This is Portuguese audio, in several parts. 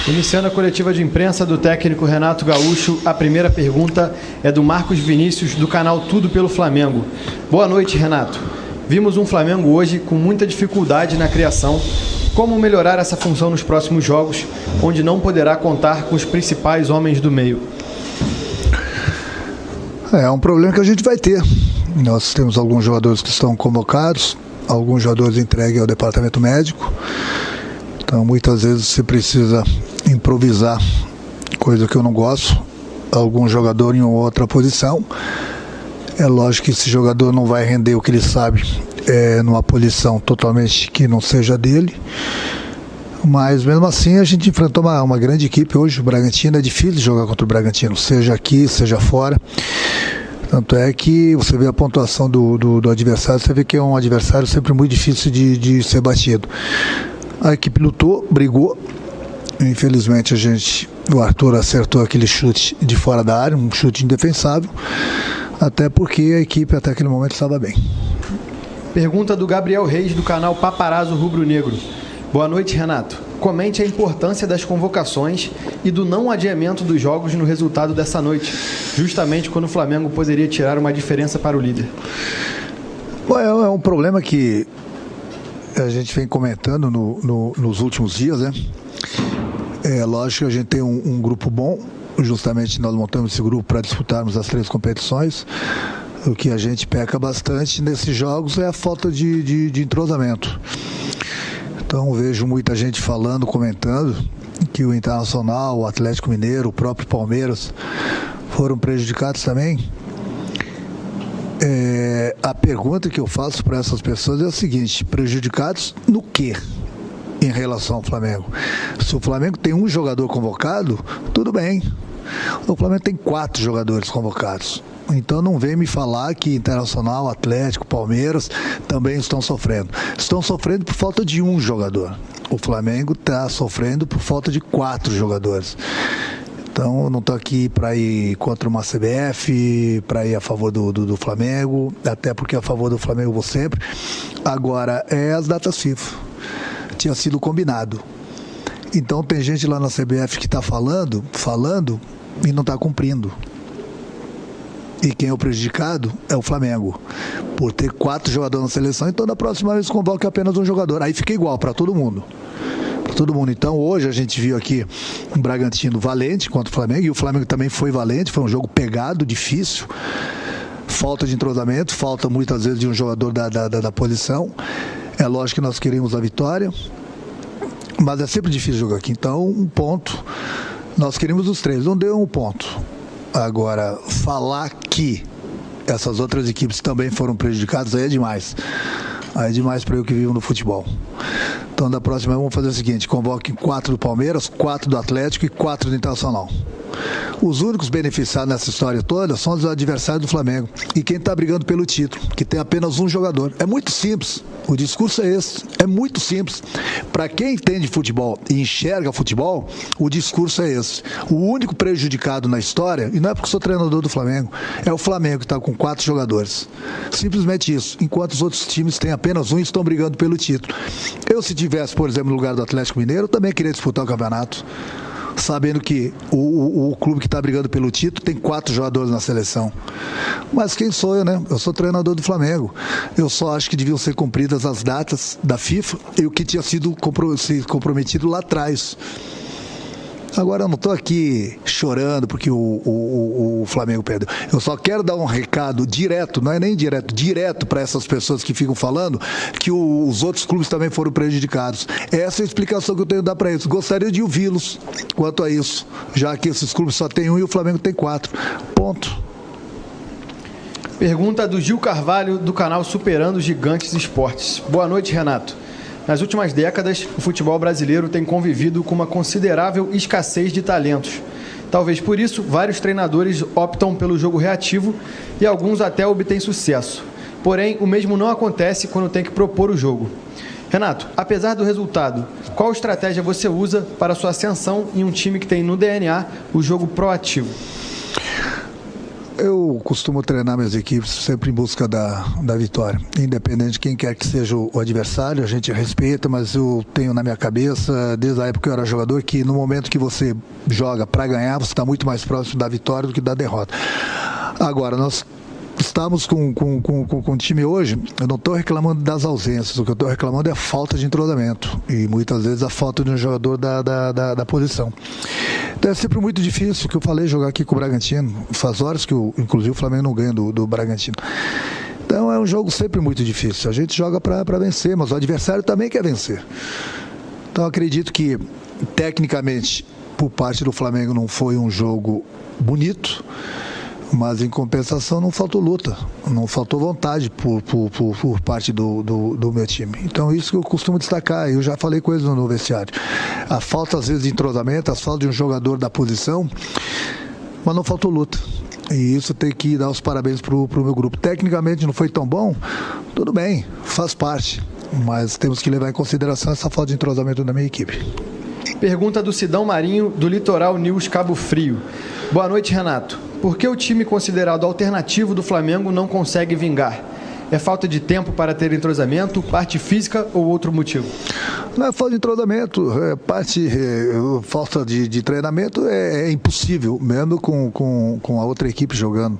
Iniciando a coletiva de imprensa do técnico Renato Gaúcho, a primeira pergunta é do Marcos Vinícius, do canal Tudo pelo Flamengo. Boa noite, Renato. Vimos um Flamengo hoje com muita dificuldade na criação. Como melhorar essa função nos próximos jogos, onde não poderá contar com os principais homens do meio? É um problema que a gente vai ter. Nós temos alguns jogadores que estão convocados, alguns jogadores entregues ao departamento médico. Então, muitas vezes você precisa improvisar, coisa que eu não gosto, algum jogador em outra posição. É lógico que esse jogador não vai render o que ele sabe numa posição totalmente que não seja dele. Mas mesmo assim a gente enfrentou uma grande equipe hoje. O Bragantino é difícil jogar contra o Bragantino, seja aqui, seja fora. Tanto é que você vê a pontuação do adversário, você vê que é um adversário sempre muito difícil de ser batido. A equipe lutou, brigou. Infelizmente o Arthur acertou aquele chute de fora da área, um chute indefensável, até porque a equipe até aquele momento estava bem. Pergunta do Gabriel Reis, do canal Paparazzo Rubro Negro. Boa noite, Renato. Comente a importância das convocações e do não adiamento dos jogos no resultado dessa noite, justamente quando o Flamengo poderia tirar uma diferença para o líder. Bom, é um problema que a gente vem comentando nos últimos dias, né? É lógico que a gente tem um grupo bom, justamente nós montamos esse grupo para disputarmos as 3 competições. O que a gente peca bastante nesses jogos é a falta de entrosamento. Então vejo muita gente falando, comentando que o Internacional, o Atlético Mineiro, o próprio Palmeiras foram prejudicados também. A pergunta que eu faço para essas pessoas é a seguinte: prejudicados no quê em relação ao Flamengo? Se o Flamengo tem um jogador convocado, tudo bem. O Flamengo tem 4 jogadores convocados. Então não vem me falar que Internacional, Atlético, Palmeiras também estão sofrendo. Estão sofrendo por falta de um jogador. O Flamengo está sofrendo por falta de 4 jogadores. Então eu não estou aqui para ir contra uma CBF, para ir a favor do Flamengo, até porque a favor do Flamengo eu vou sempre. Agora, as datas FIFA. Tinha sido combinado. Então tem gente lá na CBF que está falando e não está cumprindo. E quem é o prejudicado é o Flamengo, por ter 4 jogadores na seleção. Então da próxima vez convoca apenas um jogador. Aí fica igual para todo mundo. Então hoje a gente viu aqui um Bragantino valente contra o Flamengo, e o Flamengo também foi valente. Foi um jogo pegado, difícil, falta de entrosamento, falta muitas vezes de um jogador da posição. É lógico que nós queremos a vitória, mas é sempre difícil jogar aqui. Então um ponto, nós queríamos os 3, não deu um ponto. Agora, falar que essas outras equipes também foram prejudicadas, aí é demais. Aí é demais para eu que vivo no futebol. Então, da próxima vamos fazer o seguinte: convoque 4 do Palmeiras, 4 do Atlético e 4 do Internacional. Os únicos beneficiados nessa história toda são os adversários do Flamengo. E quem está brigando pelo título, que tem apenas um jogador. É muito simples. O discurso é esse. É muito simples. Para quem entende futebol e enxerga futebol, o discurso é esse. O único prejudicado na história, e não é porque sou treinador do Flamengo, é o Flamengo, que está com 4 jogadores. Simplesmente isso. Enquanto os outros times têm apenas um e estão brigando pelo título. Eu, se tivesse, por exemplo, no lugar do Atlético Mineiro, eu também queria disputar o campeonato, sabendo que o clube que está brigando pelo título tem 4 jogadores na seleção. Mas quem sou eu, né? Eu sou treinador do Flamengo. Eu só acho que deviam ser cumpridas as datas da FIFA e o que tinha sido comprometido lá atrás. Agora eu não estou aqui chorando porque o Flamengo perdeu. Eu só quero dar um recado direto, não é nem direto para essas pessoas que ficam falando que os outros clubes também foram prejudicados. Essa é a explicação que eu tenho que dar para eles. Gostaria de ouvi-los quanto a isso, já que esses clubes só tem um e o Flamengo tem 4. Ponto. Pergunta do Gil Carvalho, do canal Superando Gigantes Esportes. Boa noite, Renato. Nas últimas décadas, o futebol brasileiro tem convivido com uma considerável escassez de talentos. Talvez por isso, vários treinadores optam pelo jogo reativo e alguns até obtêm sucesso. Porém, o mesmo não acontece quando tem que propor o jogo. Renato, apesar do resultado, qual estratégia você usa para sua ascensão em um time que tem no DNA o jogo proativo? Eu costumo treinar minhas equipes sempre em busca da vitória. Independente de quem quer que seja o adversário, a gente respeita, mas eu tenho na minha cabeça, desde a época que eu era jogador, que no momento que você joga para ganhar, você está muito mais próximo da vitória do que da derrota. Agora, nós estamos com o time hoje, eu não estou reclamando das ausências, o que eu estou reclamando é a falta de entrosamento e muitas vezes a falta de um jogador da posição. Então é sempre muito difícil, que eu falei, jogar aqui com o Bragantino. Faz horas que, inclusive, o Flamengo não ganha do Bragantino. Então é um jogo sempre muito difícil. A gente joga para vencer, mas o adversário também quer vencer. Então acredito que, tecnicamente, por parte do Flamengo não foi um jogo bonito, mas em compensação não faltou luta, não faltou vontade por parte do meu time. Então isso que eu costumo destacar, eu já falei coisas no vestiário. A falta às vezes de entrosamento, a falta de um jogador da posição, mas não faltou luta. E isso tem que dar os parabéns pro meu grupo. Tecnicamente não foi tão bom, tudo bem, faz parte, mas temos que levar em consideração essa falta de entrosamento da minha equipe. Pergunta do Sidão Marinho, do Litoral News Cabo Frio. Boa noite, Renato. Por que o time considerado alternativo do Flamengo não consegue vingar? É falta de tempo para ter entrosamento, parte física ou outro motivo? Não é falta de entrosamento, falta de treinamento é impossível, mesmo com a outra equipe jogando.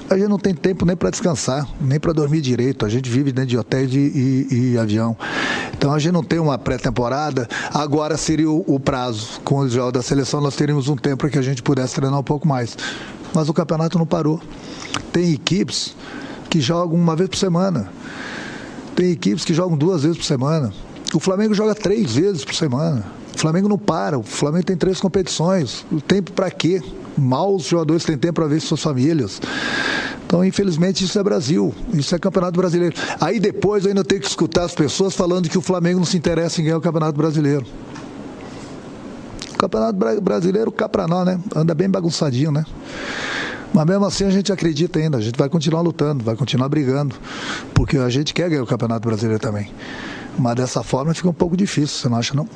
A gente não tem tempo nem para descansar, nem para dormir direito, a gente vive dentro de hotéis e avião. Então a gente não tem uma pré-temporada, agora seria o prazo. Com os jogos da seleção nós teríamos um tempo para que a gente pudesse treinar um pouco mais. Mas o campeonato não parou. Tem equipes que jogam uma vez por semana. Tem equipes que jogam 2 vezes por semana. O Flamengo joga 3 vezes por semana. O Flamengo não para. O Flamengo tem 3 competições. O tempo para quê? Mal os jogadores têm tempo para ver suas famílias. Então, infelizmente, isso é Brasil. Isso é Campeonato Brasileiro. Aí depois eu ainda tenho que escutar as pessoas falando que o Flamengo não se interessa em ganhar o Campeonato Brasileiro. O Campeonato Brasileiro cá pra nós, né? Anda bem bagunçadinho, né? Mas mesmo assim a gente acredita ainda, a gente vai continuar lutando, vai continuar brigando, porque a gente quer ganhar o Campeonato Brasileiro também. Mas dessa forma fica um pouco difícil, você não acha não?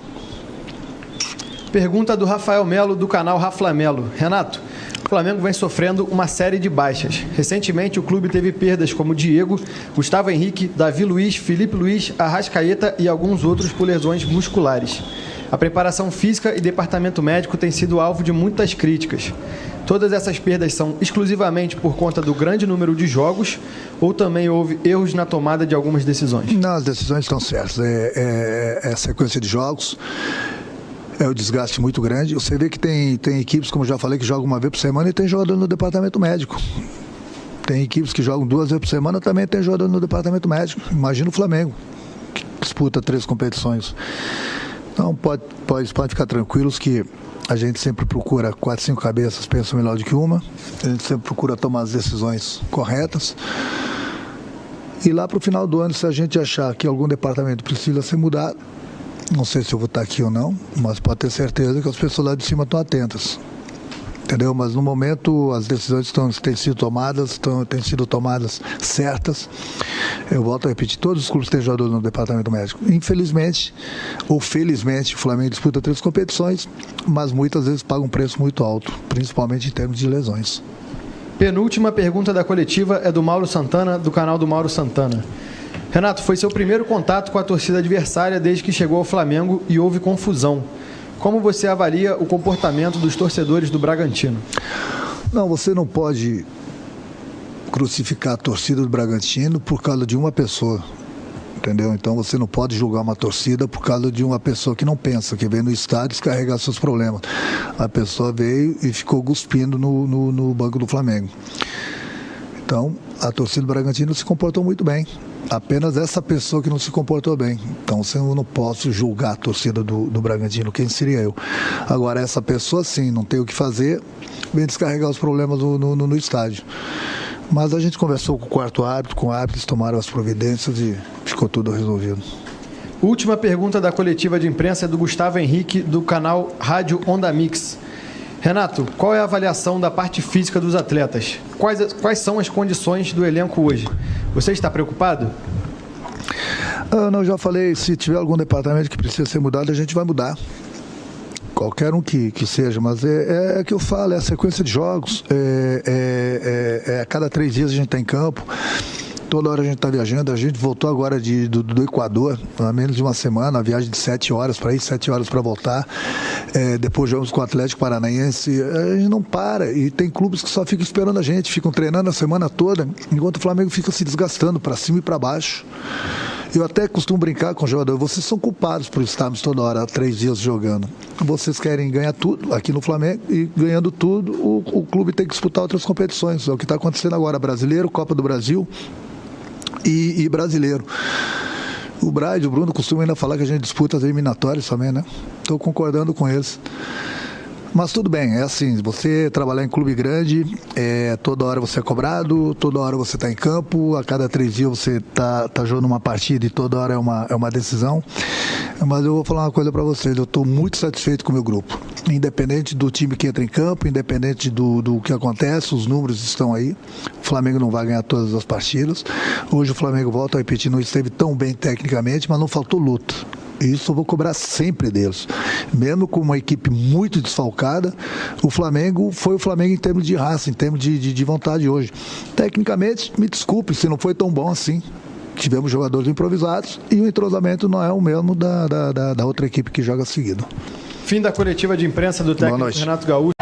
Pergunta do Rafael Melo, do canal Raflamelo. Renato, o Flamengo vem sofrendo uma série de baixas. Recentemente o clube teve perdas como Diego, Gustavo Henrique, Davi Luiz, Felipe Luiz, Arrascaeta e alguns outros por lesões musculares. A preparação física e departamento médico tem sido alvo de muitas críticas. Todas essas perdas são exclusivamente por conta do grande número de jogos ou também houve erros na tomada de algumas decisões? Não, as decisões estão certas. É a sequência de jogos, é o desgaste muito grande. Você vê que tem equipes, como eu já falei, que jogam uma vez por semana e tem jogador no departamento médico. Tem equipes que jogam 2 vezes por semana, também tem jogador no departamento médico. Imagina o Flamengo, que disputa 3 competições. Então pode ficar tranquilos que a gente sempre procura 4, 5 cabeças, pensam melhor do que uma. A gente sempre procura tomar as decisões corretas. E lá para o final do ano, se a gente achar que algum departamento precisa ser mudado, não sei se eu vou estar aqui ou não, mas pode ter certeza que as pessoas lá de cima estão atentas. Entendeu? Mas no momento as decisões têm sido tomadas certas. Eu volto a repetir, todos os clubes têm jogador no departamento médico. Infelizmente ou felizmente o Flamengo disputa 3 competições, mas muitas vezes paga um preço muito alto, principalmente em termos de lesões. Penúltima pergunta da coletiva é do Mauro Santana, do canal do Mauro Santana. Renato, foi seu primeiro contato com a torcida adversária desde que chegou ao Flamengo e houve confusão. Como você avalia o comportamento dos torcedores do Bragantino? Não, você não pode crucificar a torcida do Bragantino por causa de uma pessoa, entendeu? Então você não pode julgar uma torcida por causa de uma pessoa que não pensa, que veio no estádio descarregar seus problemas. A pessoa veio e ficou cuspindo no banco do Flamengo. Então, a torcida do Bragantino se comportou muito bem. Apenas essa pessoa que não se comportou bem. Então, eu não posso julgar a torcida do Bragantino. Quem seria eu? Agora, essa pessoa, sim, não tem o que fazer, vem descarregar os problemas no estádio. Mas a gente conversou com o quarto árbitro, com o árbitro, eles tomaram as providências e ficou tudo resolvido. Última pergunta da coletiva de imprensa é do Gustavo Henrique, do canal Rádio Onda Mix. Renato, qual é a avaliação da parte física dos atletas? Quais são as condições do elenco hoje? Você está preocupado? Eu já falei, se tiver algum departamento que precisa ser mudado, a gente vai mudar. qualquer um que seja, mas é que eu falo, é a sequência de jogos, a cada 3 dias a gente está em campo, toda hora a gente está viajando. A gente voltou agora do Equador, há menos de uma semana, uma viagem de 7 horas para ir, 7 horas para voltar. Depois jogamos com o Atlético Paranaense. A gente não para, e tem clubes que só ficam esperando a gente, ficam treinando a semana toda, enquanto o Flamengo fica se desgastando para cima e para baixo. Eu até costumo brincar com o jogador: vocês são culpados por estarmos toda hora, 3 dias jogando. Vocês querem ganhar tudo aqui no Flamengo, e ganhando tudo, o clube tem que disputar outras competições. É o que está acontecendo agora: Brasileiro, Copa do Brasil e Brasileiro. O Brad, o Bruno costumam ainda falar que a gente disputa as eliminatórias também, né? Estou concordando com eles. Mas tudo bem, é assim, você trabalhar em clube grande, toda hora você é cobrado, toda hora você está em campo, a cada 3 dias você tá jogando uma partida e toda hora é uma decisão. Mas eu vou falar uma coisa para vocês: eu estou muito satisfeito com o meu grupo. Independente do time que entra em campo, independente do que acontece, os números estão aí. O Flamengo não vai ganhar todas as partidas. Hoje o Flamengo, volta a repetir, não esteve tão bem tecnicamente, mas não faltou luta. Isso eu vou cobrar sempre deles. Mesmo com uma equipe muito desfalcada, o Flamengo foi o Flamengo em termos de raça, em termos de vontade hoje. Tecnicamente, me desculpe se não foi tão bom assim. Tivemos jogadores improvisados e o entrosamento não é o mesmo da outra equipe que joga seguido. Fim da coletiva de imprensa do técnico Renato Gaúcho.